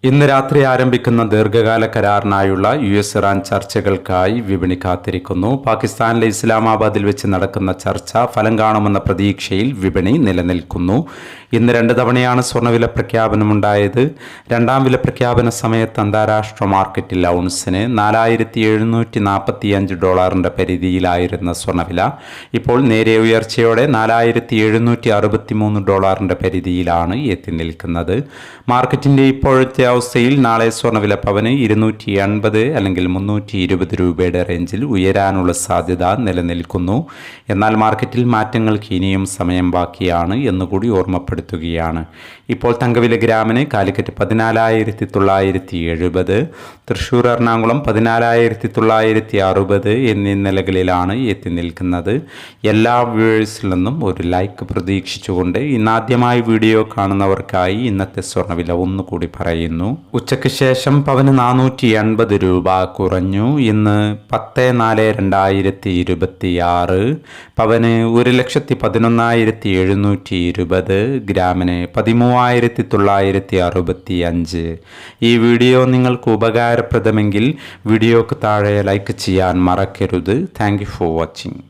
ഇന്ന് രാത്രി ആരംഭിക്കുന്ന ദീർഘകാല കരാറിനായുള്ള US-ഇറാൻ ചർച്ചകൾക്കായി വിപണി കാത്തിരിക്കുന്നു. പാകിസ്ഥാനിലെ ഇസ്ലാമാബാദിൽ വെച്ച് നടക്കുന്ന ചർച്ച ഫലം കാണുമെന്ന പ്രതീക്ഷയിൽ വിപണി നിലനിൽക്കുന്നു. ഇന്ന് 2 തവണയാണ് സ്വർണ്ണവില പ്രഖ്യാപനമുണ്ടായത്. രണ്ടാം വില പ്രഖ്യാപന സമയത്ത് അന്താരാഷ്ട്ര മാർക്കറ്റിൽ ഔൺസിന് $4,745 പരിധിയിലായിരുന്ന സ്വർണ്ണവില ഇപ്പോൾ നേരിയ ഉയർച്ചയോടെ $4,763 പരിധിയിലാണ് എത്തി നിൽക്കുന്നത്. മാർക്കറ്റിൻ്റെ ഇപ്പോഴത്തെ അവസ്ഥയിൽ നാളെ സ്വർണ്ണവില പവന് 280 അല്ലെങ്കിൽ 320 രൂപയുടെ റേഞ്ചിൽ ഉയരാനുള്ള സാധ്യത നിലനിൽക്കുന്നു. എന്നാൽ മാർക്കറ്റിൽ മാറ്റങ്ങൾക്ക് ഇനിയും സമയം ബാക്കിയാണ് എന്നുകൂടി ഓർമ്മപ്പെടുത്തുകയാണ്. ഇപ്പോൾ തങ്കവില ഗ്രാമിന് കാലിക്കറ്റ് 14,970, തൃശ്ശൂർ എറണാകുളം 14,960 എന്നീ നിലകളിലാണ് എത്തി നിൽക്കുന്നത്. എല്ലാ വ്യൂവേഴ്സിൽ നിന്നും ഒരു ലൈക്ക് പ്രതീക്ഷിച്ചുകൊണ്ട് ഇന്നാദ്യമായി വീഡിയോ കാണുന്നവർക്കായി ഇന്നത്തെ സ്വർണ്ണവില ഒന്നുകൂടി പറയുന്നു. ഉച്ചയ്ക്ക് ശേഷം പവന് 480 രൂപ കുറഞ്ഞു. ഇന്ന് 10/4/2026 പവന് 1,11,720, ഗ്രാമിന് 13,965. ഈ വീഡിയോ നിങ്ങൾക്ക് ഉപകാരപ്രദമെങ്കിൽ വീഡിയോക്ക് താഴെ ലൈക്ക് ചെയ്യാൻ മറക്കരുത്. Thank you for watching.